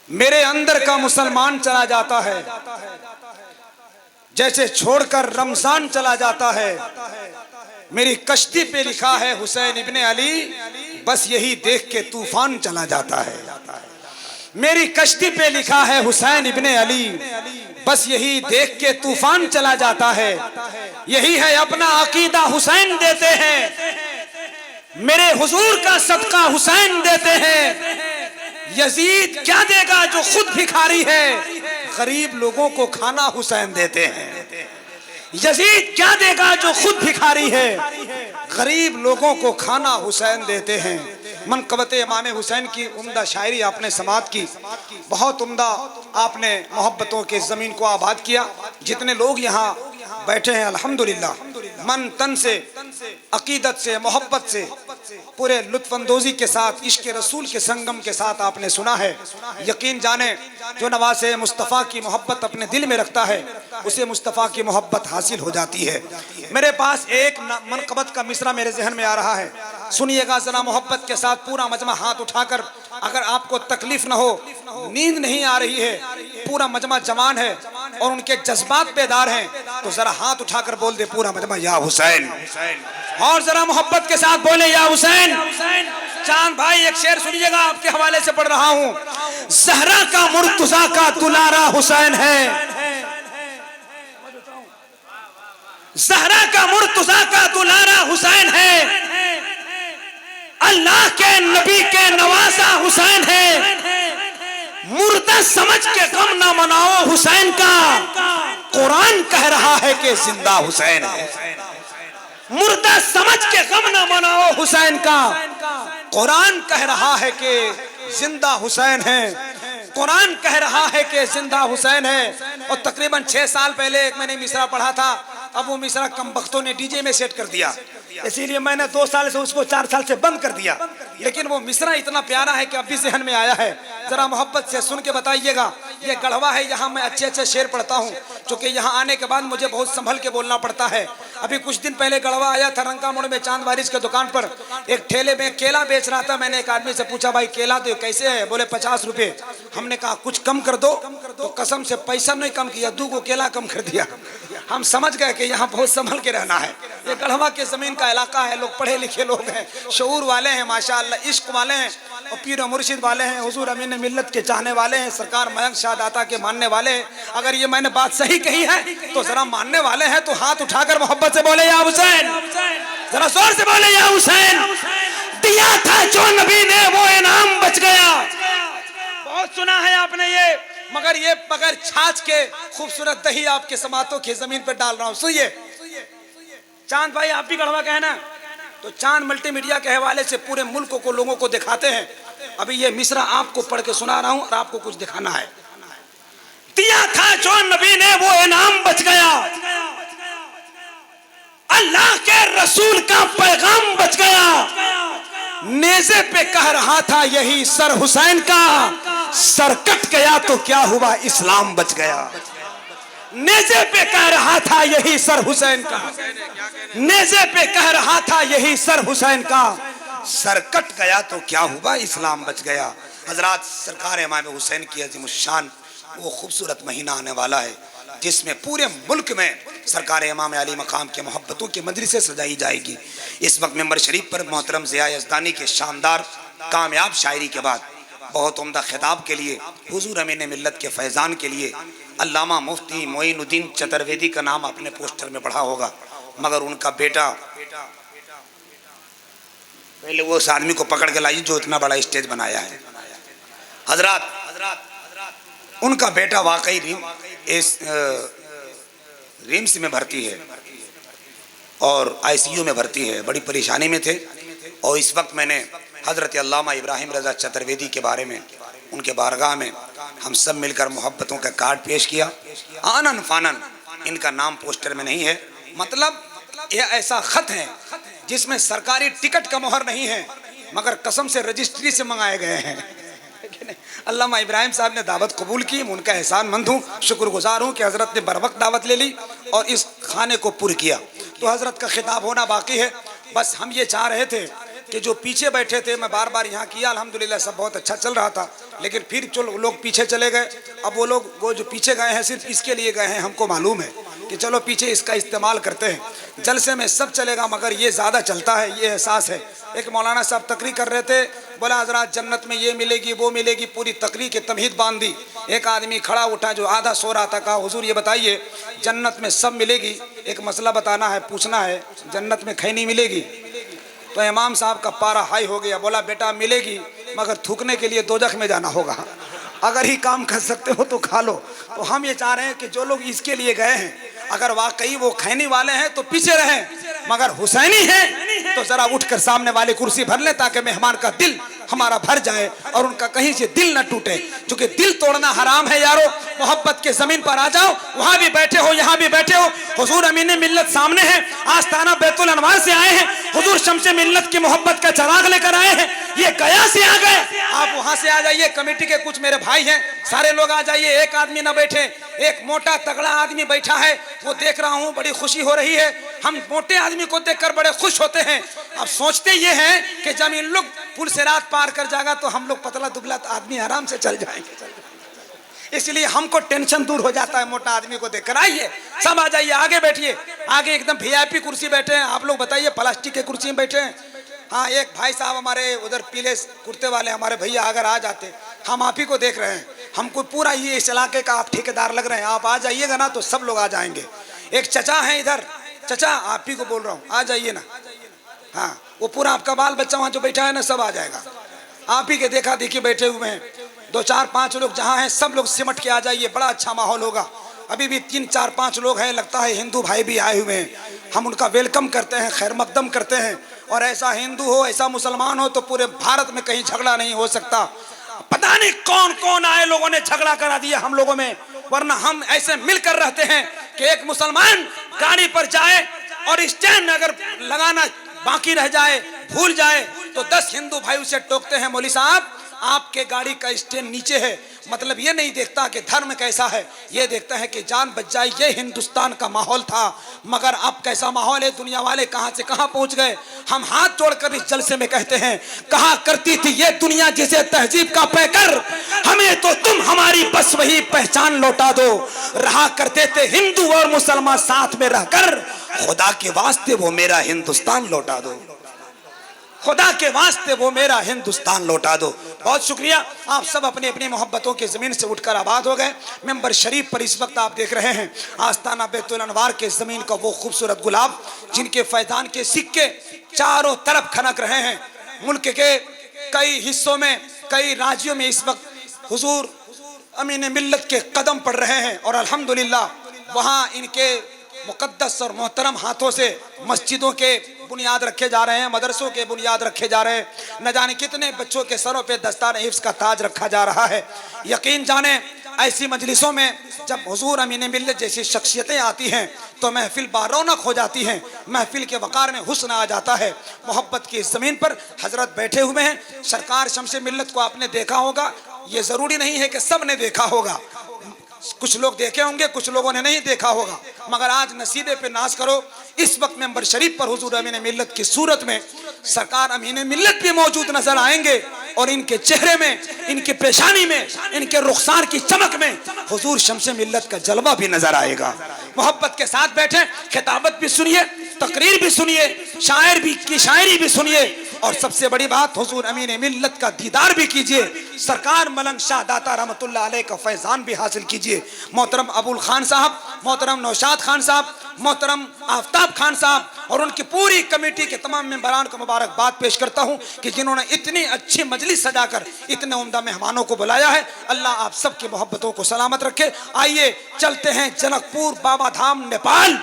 मेरे अंदर का मुसलमान चला जाता है, जैसे छोड़कर रमजान चला जाता है। मेरी कश्ती पे लिखा है हुसैन इब्ने अली, बस यही देख के तूफान चला जाता है। मेरी कश्ती पे लिखा है हुसैन इब्ने अली, बस यही देख के तूफान चला जाता है। यही है अपना अकीदा हुसैन देते हैं, मेरे हुजूर का सदका हुसैन देते हैं। यजीद क्या देगा जो खुद भिखारी है, गरीब लोगों को खाना हुसैन देते हैं। यजीद क्या देगा जो खुद भिखारी है, गरीब लोगों को खाना हुसैन देते हैं। मनक़बत इमाम हुसैन की उम्दा शायरी आपने समात की, बहुत उम्दा आपने मोहब्बतों के ज़मीन को आबाद किया। जितने लोग यहाँ बैठे हैं अल्हम्दुलिल्लाह, मन तन से, अकीदत से, मोहब्बत से, पूरे लुत्फअंदोज़ी के साथ, इश्क़ रसूल के संगम के साथ आपने सुना है। यकीन जाने जो नवासे मुस्तफ़ा की मोहब्बत अपने दिल में रखता है, उसे मुस्तफ़ा की मोहब्बत हासिल हो जाती है। मेरे पास एक मनक़बत का मिसरा मेरे जहन में आ रहा है, सुनिएगा ज़रा मोहब्बत के साथ। पूरा मजमा हाथ उठाकर, अगर आपको तकलीफ न हो, नींद नहीं आ रही है, पूरा मजमा जवान है और उनके जज्बात बेदार हैं, तो जरा हाथ उठाकर बोल दे पूरा मजमा या हुसैन। और जरा मोहब्बत के साथ बोले या हुसैन। चांद भाई एक शेर सुनिएगा, आपके हवाले से पढ़ रहा हूँ। ज़हरा का मुर्तज़ा का दुलारा हुसैन है, ज़हरा का मुर्तज़ा का दुलारा हुसैन है, अल्लाह के नबी के नवासा हुसैन है। मुर्दा समझ के गम ना मनाओ हुसैन का, कुरान कह रहा है कि जिंदा हुसैन है। मुर्दा समझ के गम ना मनाओ हुसैन का, कुरान कह रहा है कि जिंदा हुसैन है। कुरान कह रहा है कि जिंदा हुसैन है। और तकरीबन 6 साल पहले एक मैंने मिसरा पढ़ा था, अब वो मिसरा कमबख्तों ने डीजे में सेट कर दिया, इसीलिए मैंने 2 साल से उसको 4 साल से बंद कर दिया। लेकिन वो मिसरा इतना प्यारा है कि अभी जहन में आया है, जरा मोहब्बत से सुन के बताइएगा। ये गढ़वा है, यहाँ मैं अच्छे अच्छे शेर पढ़ता हूँ, क्योंकि यहाँ आने के बाद मुझे बहुत संभल के बोलना पड़ता है। अभी कुछ दिन पहले गढ़वा आया था, रंका मोड़ में चांद वारिस के दुकान पर एक ठेले में केला बेच रहा था। मैंने एक आदमी से पूछा, भाई केला तो कैसे है? बोले 50 रुपये। हमने कहा कुछ कम कर दो, तो कसम से पैसा नहीं कम किया, 2 को केला कम कर दिया। हम समझ गए कि यहाँ बहुत संभल के रहना है। ये गढ़वा के जमीन का इलाका है, लोग पढ़े लिखे लोग हैं, शऊर वाले हैं, माशाअल्लाह इश्क वाले हैं, और पीर और मुर्शिद वाले हैं, हुजूर अमीन मिल्लत के चाहने वाले हैं, सरकार मयंक शाह दाता के मानने वाले हैं। अगर ये मैंने बात सही कही है तो जरा मानने वाले हैं तो हाथ उठाकर मोहब्बत से बोले या हुसैन। जरा जोर से बोले या हुसैन। दिया था जो नबी ने वो इनाम बच गया। बहुत सुना है आपने ये, मगर ये बगैर छाछ के खूबसूरत दही आपके समातों की जमीन पर डाल रहा हूँ। सुनिए चांद भाई, आप भी गढ़वा कहना, तो चांद मल्टीमीडिया के हवाले से पूरे मुल्क को लोगों को दिखाते हैं। अभी ये मिसरा आपको पढ़ के सुना रहा हूँ और आपको कुछ दिखाना है। दिया था जो नबी ने वो इनाम बच गया, अल्लाह के रसूल का पैगाम बच गया। नेज़े पे कह रहा था यही सर हुसैन का, सर कट गया तो क्या हुआ इस्लाम बच गया। नेज़े पे कह रहा था यही सर हुसैन का, नेज़े पे कह रहा था यही सर हुसैन का, सर कट गया तो क्या हुआ इस्लाम बच गया। हजरात, सरकार इमाम हुसैन की अज़ीमुश्शान वो खूबसूरत महीना आने वाला है जिसमें पूरे मुल्क में सरकार इमाम अली मकाम के मोहब्बतों की मजलिसें सजाई जाएगी। इस वक्त मेंबर शरीफ पर मोहतरम ज़िया यज़दानी के शानदार कामयाब शायरी के बाद बहुत उम्दा खिताब के लिए, हुजूर अमीन मिल्लत के फैज़ान के लिए अल्लामा मुफ्ती मोइनुद्दीन चतुर्वेदी का नाम आपने पोस्टर में पढ़ा होगा, मगर उनका बेटा, पहले वो उस आदमी को पकड़ के लाइए जो इतना बड़ा स्टेज बनाया है। हजरात, उनका बेटा वाकई रिम्स में भर्ती है और ICU में भर्ती है, बड़ी परेशानी में थे। और इस वक्त मैंने हज़रत अल्लामा इब्राहिम रज़ा चतुर्वेदी के बारे में, उनके बारगाह में हम सब मिलकर मोहब्बतों का कार्ड पेश किया। आनन फानन इनका नाम पोस्टर में नहीं है, मतलब यह ऐसा ख़त है जिसमें सरकारी टिकट का मोहर नहीं है, मगर कसम से रजिस्ट्री से मंगाए गए हैं। अल्लामा इब्राहिम साहब ने दावत कबूल की, मैं उनका एहसानमंद हूँ, शुक्रगुजार हूँ कि हज़रत ने बर वक्त दावत ले ली और इस खाने को पुर किया। तो हज़रत का खिताब होना बाकी है। बस हम ये चाह रहे थे कि जो पीछे बैठे थे, मैं बार बार यहाँ किया, अल्हम्दुलिल्लाह सब बहुत अच्छा चल रहा था, लेकिन फिर जो लोग पीछे चले गए, अब वो जो पीछे गए हैं सिर्फ इसके लिए गए हैं, हमको मालूम है कि चलो पीछे इसका इस्तेमाल करते हैं। जलसे में सब चलेगा मगर ये ज़्यादा चलता है, ये एहसास है। एक मौलाना साहब तकरीर कर रहे थे, बोला हजरात जन्नत में ये मिलेगी वो मिलेगी, पूरी तकरीर की तमहीद बांध दी। एक आदमी खड़ा उठा जो आधा सो रहा था, कहा हुजूर ये बताइए जन्नत में सब मिलेगी, एक मसला बताना है, पूछना है, जन्नत में खैनी मिलेगी? तो इमाम साहब का पारा हाई हो गया, बोला बेटा मिलेगी मगर थूकने के लिए दोजख में जाना होगा, अगर ही काम कर सकते हो तो खा लो। तो हम ये चाह रहे हैं कि जो लोग इसके लिए गए हैं अगर वाकई वो खैनी वाले हैं तो पीछे रहें, मगर हुसैनी है तो जरा उठकर सामने वाली कुर्सी भर ले ताकि मेहमान का दिल हमारा भर जाए और उनका कहीं से दिल न टूटे, क्योंकि दिल तोड़ना हराम है यारो। मोहब्बत के जमीन पर आ जाओ, वहां भी बैठे हो यहाँ भी बैठे हो, हुजूर अमीन मिल्लत सामने है, आस्ताना बैतुल अनवार से आए हैं, हुजूर शम्से मिल्लत की मोहब्बत का चिराग लेकर आए हैं, ये गया से आ गए, आप वहां से आ जाइए। कमेटी के कुछ मेरे भाई हैं, सारे लोग आ जाइए, एक आदमी न बैठे, एक मोटा तगड़ा आदमी बैठा है, वो देख रहा हूँ, बड़ी खुशी हो रही है। हम मोटे आदमी को देखकर बड़े खुश होते हैं। अब सोचते ये हैं कि जब इन लोग पुल से रात पार कर जाएगा तो हम लोग पतला दुबला आदमी आराम से चल जाएंगे, इसलिए हमको टेंशन दूर हो जाता है मोटा आदमी को देखकर। आइए सब आ जाइए, आगे बैठिए, आगे एकदम वीआईपी कुर्सी बैठे हैं। आप लोग बताइए प्लास्टिक के कुर्सी में बैठे हैं? हाँ, एक भाई साहब हमारे उधर पीले कुर्ते वाले हमारे भैया अगर आ जाते, हम आप ही को देख रहे हैं, हमको पूरा ये इस इलाके का आप ठेकेदार लग रहे हैं, आप आ जाइएगा ना तो सब लोग आ जाएंगे। एक चचा है इधर, चचा आप ही को बोल रहा हूँ, आ जाइए ना। हाँ, वो पूरा आपका बाल बच्चा वहाँ जो बैठा है ना सब आ जाएगा, आप ही के देखा देखी बैठे हुए हैं, 2 4 5 लोग जहाँ हैं सब लोग सिमट के आ जाइए, बड़ा अच्छा माहौल होगा। अभी भी 3 4 5 लोग हैं, लगता है हिंदू भाई भी आए हुए हैं, हम उनका वेलकम करते हैं, खैर मकदम करते हैं। और ऐसा हिंदू हो ऐसा मुसलमान हो तो पूरे भारत में कहीं झगड़ा नहीं हो सकता। पता नहीं कौन कौन आए लोगों ने झगड़ा करा दिया हम लोगों में, वरना हम ऐसे मिलकर रहते हैं कि एक मुसलमान गाड़ी पर जाए और स्टैंड में अगर लगाना बाकी रह जाए, भूल जाए, तो 10 हिंदू भाई उसे टोकते हैं, मौली साहब आपके गाड़ी का स्टैंड नीचे है। मतलब ये नहीं देखता कि धर्म कैसा है, ये देखता है कि जान बच जाए। ये हिंदुस्तान का माहौल था, मगर अब कैसा माहौल है, दुनिया वाले कहां से कहां पहुंच गए। हम हाथ जोड़कर इस जलसे में कहते हैं, कहा करती थी ये दुनिया जिसे तहजीब का पैकर, हमें तो तुम हमारी बस वही पहचान लौटा दो। रहा करते थे हिंदू और मुसलमान साथ में रहकर, खुदा के वास्ते वो मेरा हिंदुस्तान लौटा दो, खुदा के वास्ते वो मेरा हिंदुस्तान लौटा दो। बहुत शुक्रिया, आप सब अपनी अपनी मोहब्बतों की ज़मीन से उठकर आबाद हो गए। मेंबर शरीफ पर इस वक्त आप देख रहे हैं आस्ताना बैतुल अनवार के ज़मीन का वो खूबसूरत गुलाब, जिनके फैजान के सिक्के चारों तरफ खनक रहे हैं। मुल्क के कई हिस्सों में, कई राज्यों में इस वक्त हुजूर अमीन मिल्लत के कदम पड़ रहे हैं, और अल्हम्दुलिल्लाह वहाँ इनके मुकद्दस और मोहतरम हाथों से मस्जिदों के बुनियाद रखे जा रहे हैं, मदरसों के बुनियाद रखे जा रहे हैं, न जाने कितने बच्चों के सरों पे दस्तार हिफ्ज़ का ताज रखा जा रहा है। यकीन जाने ऐसी मजलिसों में जब हुजूर अमीन मिल्लत जैसी शख्सियतें आती हैं तो महफिल बारौनक हो जाती हैं, महफिल के वक़ार में हुस्न आ जाता है। मोहब्बत की इस ज़मीन पर हज़रत बैठे हुए हैं। सरकार शम्से मिल्लत को आपने देखा होगा, ये ज़रूरी नहीं है कि सब ने देखा होगा, कुछ लोग देखे होंगे, कुछ लोगों ने नहीं देखा होगा, मगर आज नसीबे पे नाज करो, इस वक्त मेंबर शरीफ पर हुजूर अमीन मिल्लत की सूरत में सरकार अमीन मिल्लत भी मौजूद नजर आएंगे, और इनके चेहरे में, इनके पेशानी में, इनके रुखसार की चमक में हुजूर शम्से मिल्लत का जलवा भी नजर आएगा। मोहब्बत के साथ बैठे, खिताबत भी सुनिए, तकरीर भी सुनिए, शायर भी की शायरी भी सुनिए, और सबसे बड़ी बात हुजूर अमीन मिल्लत का दीदार भी कीजिए। सरकार मलंग शाह दाता रहमतुल्लाह अलैह का फैजान भी हासिल कीजिए। मोहतरम अबुल खान साहब, मोहतरम नौशाद खान साहब, मोहतरम आफ्ताब खान साहब और उनकी पूरी कमेटी के तमाम मेंबरान को मुबारकबाद पेश करता हूँ कि जिन्होंने इतनी अच्छी मजलिस सजाकर इतने उम्दा मेहमानों को बुलाया है। अल्लाह आप सबकी मोहब्बतों को सलामत रखे। आइए चलते हैं जनकपुर बाबा धाम नेपाल।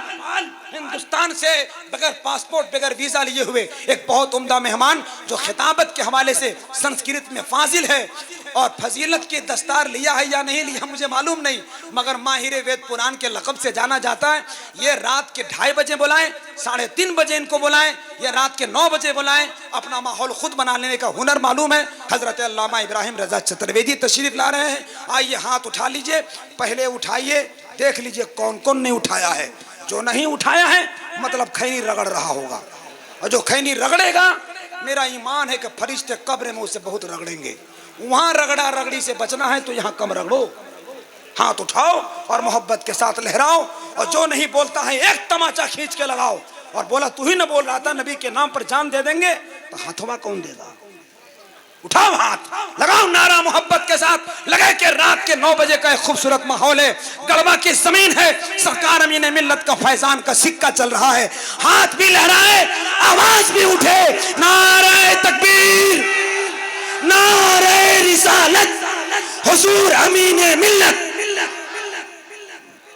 हिंदुस्तान से बगैर पासपोर्ट बगैर वीजा लिए हुए एक बहुत उम्दा मेहमान जो खिताबत के हवाले से संस्कृत में फाजिल है और फजीलत की दस्तार लिया है या नहीं लिया मुझे मालूम नहीं, मगर माहिर वेद पुराण के लक़ब से जाना जाता है। ये रात के 2:30 बजे बुलाएं, 3:30 बजे इनको बुलाएं, ये रात के 9 बजे बुलाएं, अपना माहौल खुद बना लेने का हुनर मालूम है। हजरत अल्लामा इब्राहिम रजा चतुर्वेदी तशरीफ ला रहे हैं। आइए हाथ उठा लीजिए, पहले उठाइए, देख लीजिए कौन कौन ने उठाया है। जो नहीं उठाया है मतलब खैनी रगड़ रहा होगा, और जो खैनी रगड़ेगा मेरा ईमान है कि फरिश्ते कब्र में उसे बहुत रगड़ेंगे। वहां रगड़ा रगड़ी से बचना है तो यहाँ कम रगड़ो, हाथ उठाओ और मोहब्बत के साथ लहराओ। और जो नहीं बोलता है एक तमाचा खींच के लगाओ। और बोला तू ही न बोल रहा था नबी के नाम पर जान दे देंगे, तो हाथवा कौन देगा? उठाओ हाथ, लगाओ नारा मोहब्बत के साथ। लगे कि रात के 9 बजे का एक खूबसूरत माहौल है, गड़बा की जमीन है, सरकार अमीन मिल्लत का फैजान का सिक्का चल रहा है। हाथ भी लहराए, आवाज भी उठे, नारे तकबीर, नारे रिसालत, हुजूर अमीन मिल्लत।